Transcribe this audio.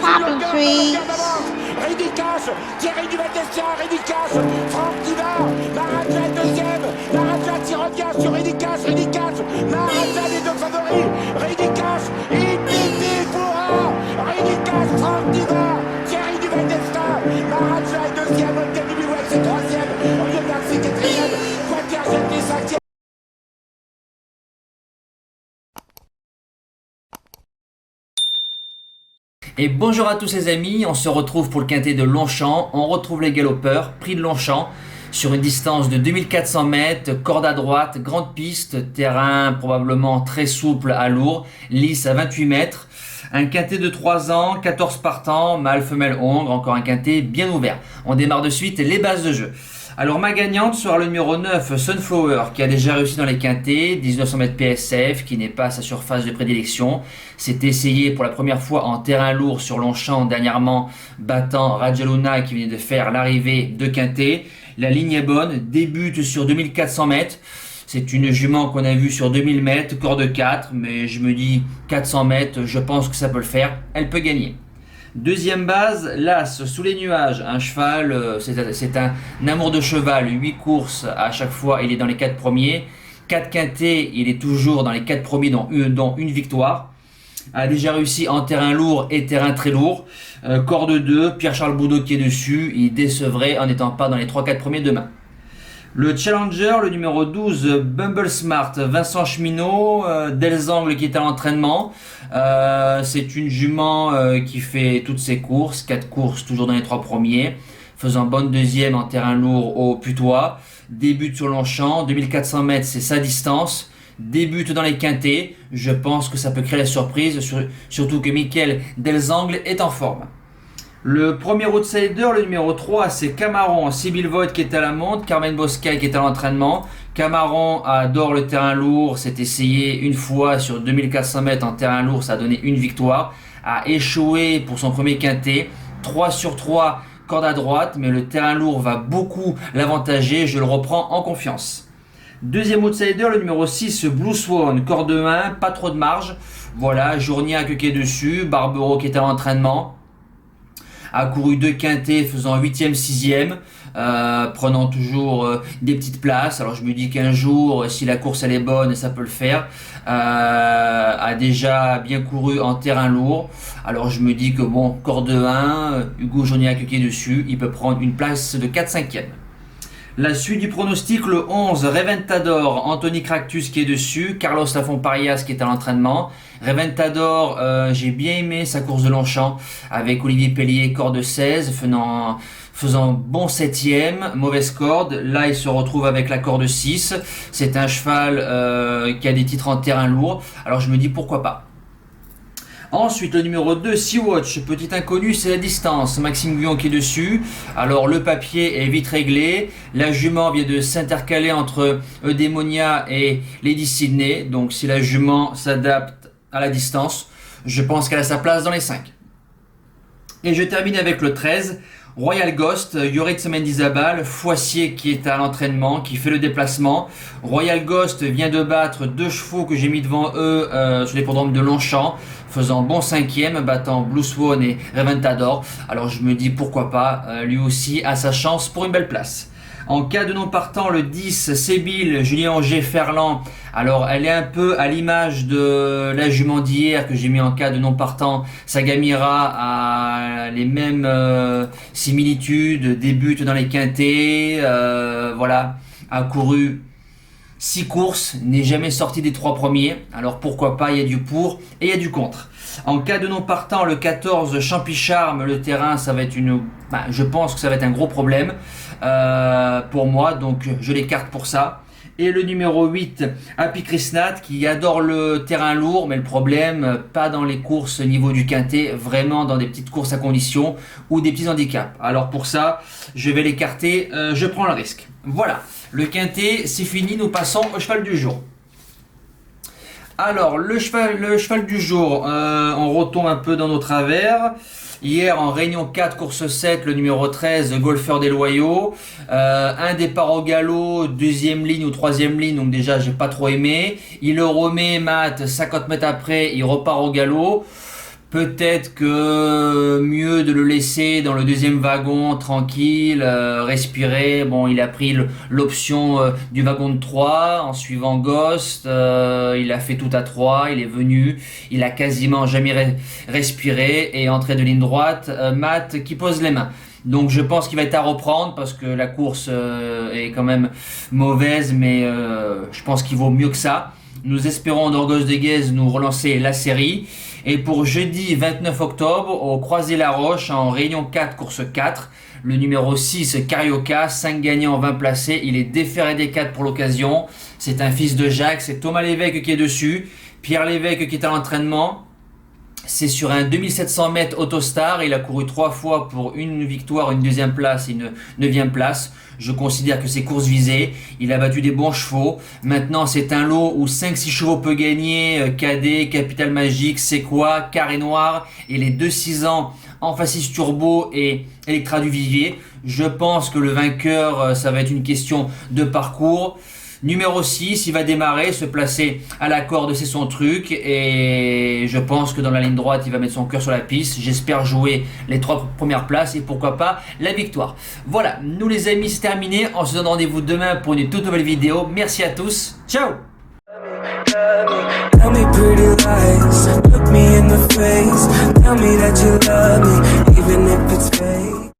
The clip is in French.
Poppy trees. Ridicache, Thierry Duval-Destia, Ridicache, Franck Diva, Maharaja deuxième, Maharaja qui revient sur Ridicache, Maharaja les deux favoris, Ridicache, Ipiti Foura, Ridicache, Franck Diva, Thierry Duval-Destia, Maharaja est deuxième, Olga Bilouet c'est troisième, Olivier Garcia quatrième, Quater Jetty cinquième. Et bonjour à tous les amis, on se retrouve pour le quintet de Longchamp. On retrouve les galopeurs, prix de Longchamp, sur une distance de 2400 mètres, corde à droite, grande piste, terrain probablement très souple à lourd, lisse à 28 mètres. Un quintet de 3 ans, 14 partants, mâle, femelle, hongre, encore un quintet bien ouvert. On démarre de suite les bases de jeu. Alors ma gagnante sera le numéro 9, Sunflower, qui a déjà réussi dans les quintets, 1900 mètres PSF, qui n'est pas sa surface de prédilection. S'est essayé pour la première fois en terrain lourd sur Longchamp dernièrement, battant Rajaluna qui venait de faire l'arrivée de quintet. La ligne est bonne, débute sur 2400 mètres. C'est une jument qu'on a vue sur 2000 mètres, corde 4, mais je me dis 400 mètres, je pense que ça peut le faire, elle peut gagner. Deuxième base, l'As, sous les nuages, un cheval, c'est un amour de cheval, 8 courses à chaque fois, il est dans les 4 premiers, 4 quintets, il est toujours dans les 4 premiers, dont une victoire, a déjà réussi en terrain lourd et terrain très lourd, corde 2, Pierre-Charles Boudot qui est dessus, il décevrait en n'étant pas dans les 3-4 premiers demain. Le Challenger, le numéro 12, Bumble Smart, Vincent Cheminot, Delzangle qui est à l'entraînement. C'est une jument qui fait toutes ses courses, 4 courses toujours dans les 3 premiers, faisant bonne deuxième en terrain lourd au Putois. Débute sur Longchamp, 2400 mètres c'est sa distance. Débute dans les quintets, je pense que ça peut créer la surprise, surtout que Michael Delzangle est en forme. Le premier outsider, le numéro 3, c'est Camaron, Sibyl Voigt qui est à la montre, Carmen Bosca qui est à l'entraînement. Camaron adore le terrain lourd, s'est essayé une fois sur 2400 mètres en terrain lourd, ça a donné une victoire. A échoué pour son premier quintet, 3 sur 3, corde à droite, mais le terrain lourd va beaucoup l'avantager, je le reprends en confiance. Deuxième outsider, le numéro 6, Blue Swan, corde 1, pas trop de marge. Voilà, Journiac qui est dessus, Barbero qui est à l'entraînement. A couru 2 quintets faisant 8e, 6e, prenant toujours des petites places. Alors je me dis qu'un jour, si la course elle est bonne, ça peut le faire. A déjà bien couru en terrain lourd. Alors je me dis que bon, corde 1, Hugo Journiac qui est dessus, il peut prendre une place de 4-5e. La suite du pronostic, le 11, Reventador, Anthony Cractus qui est dessus, Carlos Lafont-Parias qui est à l'entraînement. Reventador, j'ai bien aimé sa course de Longchamp avec Olivier Pellier, corde 16, faisant bon 7e, mauvaise corde. Là, il se retrouve avec la corde 6. C'est un cheval qui a des titres en terrain lourd. Alors je me dis pourquoi pas. Ensuite, le numéro 2, Sea-Watch, petit inconnu, c'est la distance. Maxime Guyon qui est dessus. Alors, le papier est vite réglé. La jument vient de s'intercaler entre Eudaimonia et Lady Sydney. Donc, si la jument s'adapte à la distance, je pense qu'elle a sa place dans les 5. Et je termine avec le 13, Royal Ghost, Yoritz Mendizabal, Foissier qui est à l'entraînement, qui fait le déplacement. Royal Ghost vient de battre 2 chevaux que j'ai mis devant eux sur l'hippodrome de Longchamp, faisant bon 5e, battant Blue Swan et Reventador. Alors je me dis pourquoi pas, lui aussi a sa chance pour une belle place. En cas de non partant, le 10, Sébille, Julien Auger-Ferland. Alors, elle est un peu à l'image de la jument d'hier que j'ai mis en cas de non partant. Sagamira a les mêmes similitudes, débute dans les quintets, voilà, a couru 6 courses, n'est jamais sorti des 3 premiers. Alors pourquoi pas, il y a du pour et il y a du contre. En cas de non partant, le 14, Champicharme, le terrain, ça va être je pense que ça va être un gros problème pour moi, donc je l'écarte pour ça. Et le numéro 8, Happy Krishnat, qui adore le terrain lourd, mais le problème, pas dans les courses niveau du quintet, vraiment dans des petites courses à condition ou des petits handicaps. Alors pour ça, je vais l'écarter, je prends le risque. Voilà, le quintet, c'est fini, nous passons au cheval du jour. Alors, le cheval du jour, on retombe un peu dans nos travers. Hier, en réunion 4, course 7, le numéro 13, Golfeur des Loyaux. Un départ au galop, deuxième ligne ou troisième ligne, donc déjà, j'ai pas trop aimé. Il le remet, Matt, 50 mètres après, il repart au galop. Peut-être que mieux de le laisser dans le deuxième wagon, tranquille, respirer. Bon, il a pris l'option du wagon de 3 en suivant Ghost. Il a fait tout à 3, il est venu. Il a quasiment jamais respiré et entrée de ligne droite. Matt qui pose les mains. Donc je pense qu'il va être à reprendre parce que la course est quand même mauvaise, mais je pense qu'il vaut mieux que ça. Nous espérons d'Orgos de Guèze nous relancer la série. Et pour jeudi 29 octobre, au Croisé-la-Roche, en réunion 4, course 4, le numéro 6, Carioca, 5 gagnants, 20 placés. Il est déféré des 4 pour l'occasion. C'est un fils de Jacques, c'est Thomas Lévesque qui est dessus. Pierre Lévesque qui est à l'entraînement. C'est sur un 2700 mètres Autostar. Il a couru 3 fois pour une victoire, une deuxième place et une 9e place. Je considère que c'est course visée. Il a battu des bons chevaux. Maintenant, c'est un lot où 5-6 chevaux peut gagner. Cadet, Capital Magique, C'est quoi, Carré Noir et les 2-6 ans Emphasis Turbo et Electra du Vivier. Je pense que le vainqueur, ça va être une question de parcours. Numéro 6, il va démarrer, se placer à la corde, c'est son truc. Et je pense que dans la ligne droite, il va mettre son cœur sur la piste. J'espère jouer les 3 premières places et pourquoi pas la victoire. Voilà, nous les amis, c'est terminé. On se donne rendez-vous demain pour une toute nouvelle vidéo. Merci à tous. Ciao! Tell me pretty lies, look me in the face. Tell me that you love me, even if it's fake.